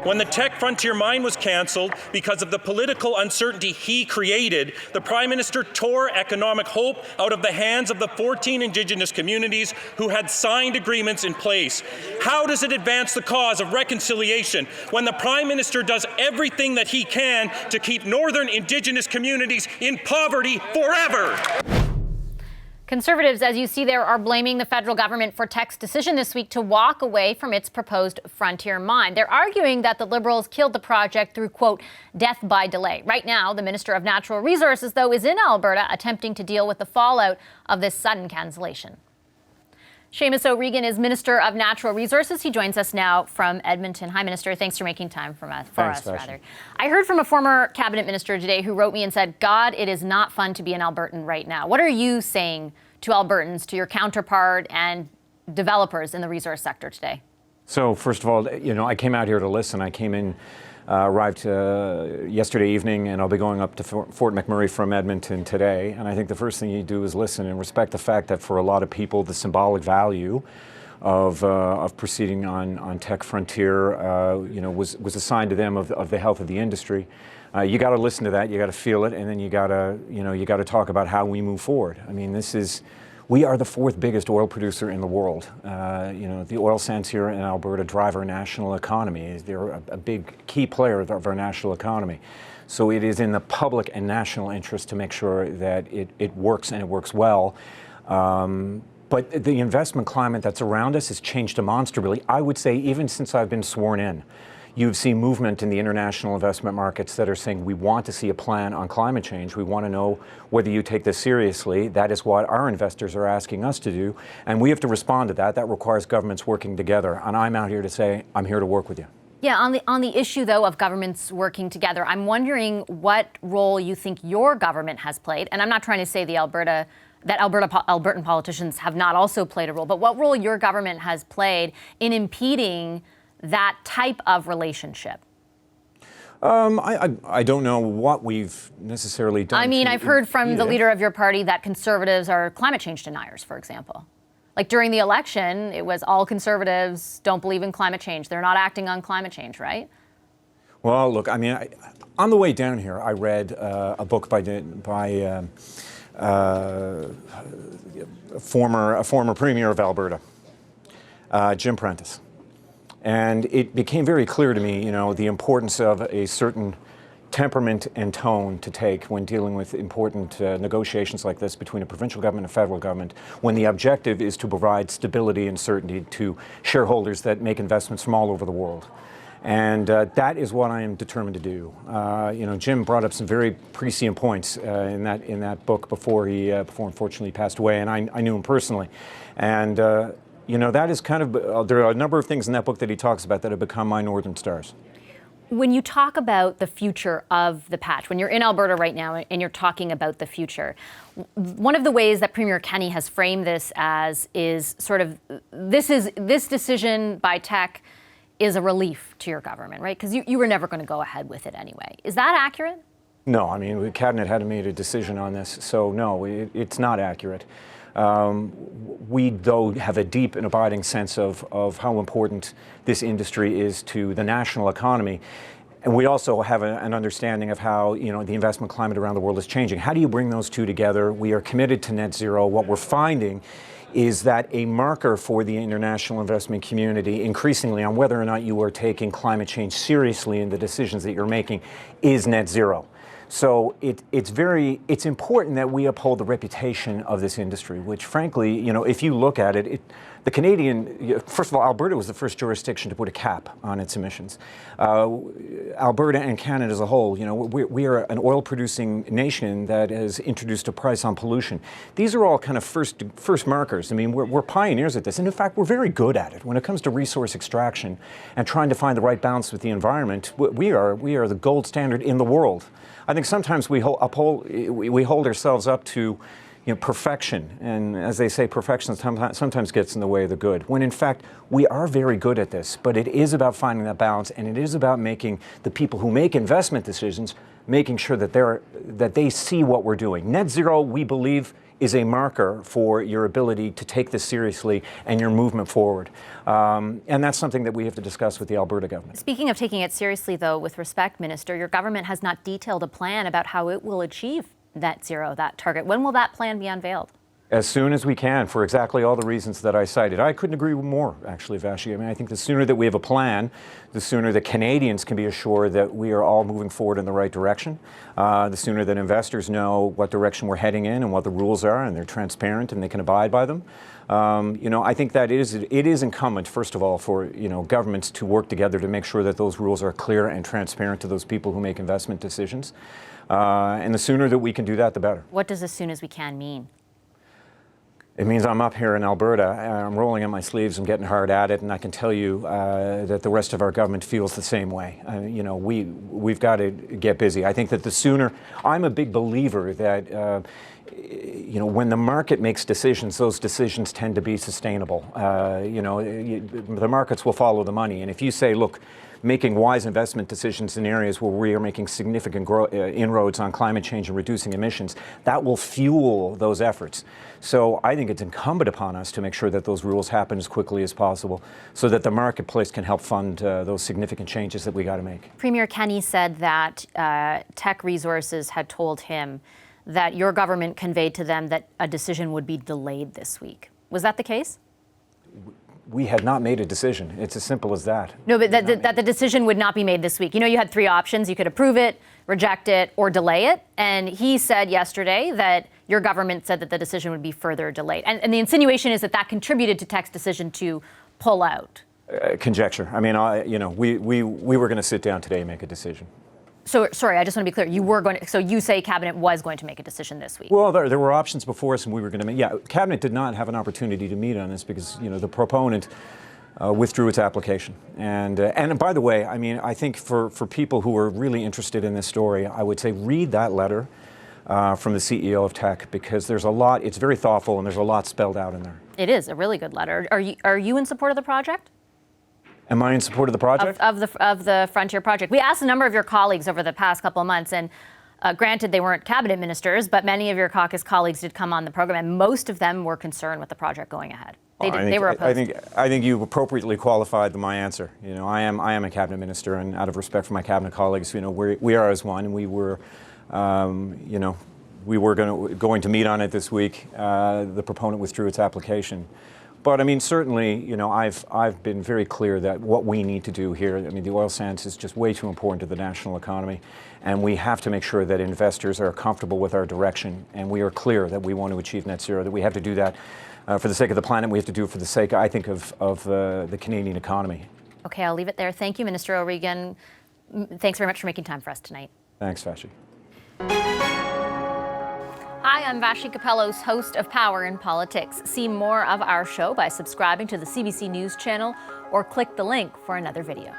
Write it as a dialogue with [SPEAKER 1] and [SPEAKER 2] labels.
[SPEAKER 1] When the Teck Frontier mine was cancelled because of the political uncertainty he created, the Prime Minister tore economic hope out of the hands of the 14 Indigenous communities who had signed agreements in place. How does it advance the cause of reconciliation when the Prime Minister does everything that he can to keep Northern Indigenous communities in poverty forever?
[SPEAKER 2] Conservatives, as you see there, are blaming the federal government for Teck's decision this week to walk away from its proposed frontier mine. They're arguing that the Liberals killed the project through, quote, death by delay. Right now, the Minister of Natural Resources, though, is in Alberta attempting to deal with the fallout of this sudden cancellation. Seamus O'Regan is Minister of Natural Resources. He joins us now from Edmonton. Hi, Minister. Thanks for making time for us. I heard from a former cabinet minister today who wrote me and said, God, it is not fun to be an Albertan right now. What are you saying to Albertans, to your counterpart and developers in the resource sector today?
[SPEAKER 3] So, first of all, I came out here to listen. I came in, arrived yesterday evening, and I'll be going up to Fort McMurray from Edmonton today. And I think the first thing you do is listen and respect the fact that for a lot of people, the symbolic value of proceeding on Teck Frontier, was assigned to them of the health of the industry. You got to listen to that. You got to feel it, and then you got to talk about how we move forward. I mean, we are the fourth biggest oil producer in the world. The oil sands here in Alberta drive our national economy. They're a big key player of our national economy. So it is in the public and national interest to make sure that it works and it works well. But the investment climate that's around us has changed demonstrably. I would say even since I've been sworn in. You've seen movement in the international investment markets that are saying we want to see a plan on climate change. We want to know whether you take this seriously. That is what our investors are asking us to do. And we have to respond to that. That requires governments working together. And I'm out here to say, I'm here to work with you.
[SPEAKER 2] Yeah, on the issue, though, of governments working together, I'm wondering what role you think your government has played. And I'm not trying to say Albertan politicians have not also played a role, but what role your government has played in impeding that type of relationship?
[SPEAKER 3] I don't know what we've necessarily done.
[SPEAKER 2] I mean, I've heard from the leader of your party that Conservatives are climate change deniers, for example. Like during the election, it was all Conservatives don't believe in climate change. They're not acting on climate change, right?
[SPEAKER 3] Well, look, I mean, on the way down here, I read a book by a former Premier of Alberta, Jim Prentice. And it became very clear to me, the importance of a certain temperament and tone to take when dealing with important negotiations like this between a provincial government and a federal government, when the objective is to provide stability and certainty to shareholders that make investments from all over the world. And that is what I am determined to do. Jim brought up some very prescient points in that book before unfortunately passed away, and I knew him personally. And that is kind of, there are a number of things in that book that he talks about that have become my northern stars.
[SPEAKER 2] When you talk about the future of the patch, when you're in Alberta right now and you're talking about the future, one of the ways that Premier Kenney has framed this as is sort of, this decision by Teck is a relief to your government, right? Because you were never going to go ahead with it anyway. Is that accurate? No, I mean, the cabinet hadn't made a decision on this, so no, it's not accurate. We, though, have a deep and abiding sense of how important this industry is to the national economy. And we also have an understanding of how, the investment climate around the world is changing. How do you bring those two together? We are committed to net zero. What we're finding is that a marker for the international investment community, increasingly on whether or not you are taking climate change seriously in the decisions that you're making, is net zero. So it's important that we uphold the reputation of this industry, which frankly, if you look at it, first of all, Alberta was the first jurisdiction to put a cap on its emissions. Alberta and Canada as a whole, we are an oil producing nation that has introduced a price on pollution. These are all kind of first markers. I mean, we're pioneers at this. And in fact, we're very good at it. When it comes to resource extraction and trying to find the right balance with the environment, we are the gold standard in the world. I think sometimes we hold ourselves up to perfection, and as they say, perfection sometimes gets in the way of the good, when in fact we are very good at this, but it is about finding that balance, and it is about making the people who make investment decisions, making sure that they see what we're doing. Net zero, we believe,
[SPEAKER 3] is a marker for your ability to take this seriously and your movement forward. And that's something that we have to discuss with the Alberta government.
[SPEAKER 2] Speaking of taking it seriously, though, with respect, Minister, your government has not detailed a plan about how it will achieve net zero, that target. When will that plan be unveiled?
[SPEAKER 3] As soon as we can, for exactly all the reasons that I cited. I couldn't agree more, actually, Vashi. I mean, I think the sooner that we have a plan, the sooner that Canadians can be assured that we are all moving forward in the right direction, the sooner that investors know what direction we're heading in and what the rules are, and they're transparent and they can abide by them. I think that it is incumbent, first of all, for governments to work together to make sure that those rules are clear and transparent to those people who make investment decisions. And the sooner that we can do that, the better.
[SPEAKER 2] What does as soon as we can mean?
[SPEAKER 3] It means I'm up here in Alberta, I'm rolling up my sleeves, I'm getting hard at it, and I can tell you that the rest of our government feels the same way. We've got to get busy. I think that the sooner, I'm a big believer that when the market makes decisions, those decisions tend to be sustainable. The markets will follow the money, and if you say, look, making wise investment decisions in areas where we are making significant inroads on climate change and reducing emissions, that will fuel those efforts. So I think it's incumbent upon us to make sure that those rules happen as quickly as possible so that the marketplace can help fund those significant changes that we got to make.
[SPEAKER 2] Premier Kenney said that Teck Resources had told him that your government conveyed to them that a decision would be delayed this week. Was that the case?
[SPEAKER 3] We had not made a decision. It's as simple as that.
[SPEAKER 2] No, but that the decision would not be made this week. You had three options. You could approve it, reject it, or delay it. And he said yesterday that your government said that the decision would be further delayed. And the insinuation is that that contributed to Teck's decision to pull out.
[SPEAKER 3] Conjecture. I mean, we were going to sit down today and make a decision.
[SPEAKER 2] So, sorry, I just want to be clear. So you say Cabinet was going to make a decision this week?
[SPEAKER 3] Well, there were options before us, and we were going to make. Yeah, Cabinet did not have an opportunity to meet on this because the proponent withdrew its application. And by the way, I mean, I think for people who are really interested in this story, I would say read that letter from the CEO of Teck, because there's a lot. It's very thoughtful, and there's a lot spelled out in there.
[SPEAKER 2] It is a really good letter. Are you in support of the project?
[SPEAKER 3] Am I in support of the project?
[SPEAKER 2] Of the Frontier project. We asked a number of your colleagues over the past couple of months, and granted they weren't cabinet ministers, but many of your caucus colleagues did come on the program, and most of them were concerned with the project going ahead. They were opposed.
[SPEAKER 3] I think you appropriately qualified my answer. I am a cabinet minister, and out of respect for my cabinet colleagues, we are as one, and we were, we were going to meet on it this week. The proponent withdrew its application. But I mean, certainly, I've been very clear that what we need to do here, I mean, the oil sands is just way too important to the national economy, and we have to make sure that investors are comfortable with our direction, and we are clear that we want to achieve net zero, that we have to do that for the sake of the planet. We have to do it for the sake, I think, of the Canadian economy.
[SPEAKER 2] Okay, I'll leave it there. Thank you, Minister O'Regan. Thanks very much for making time for us tonight.
[SPEAKER 3] Thanks, Vashi.
[SPEAKER 2] Hi, I'm Vashi Capellos, host of Power in Politics. See more of our show by subscribing to the CBC News channel or click the link for another video.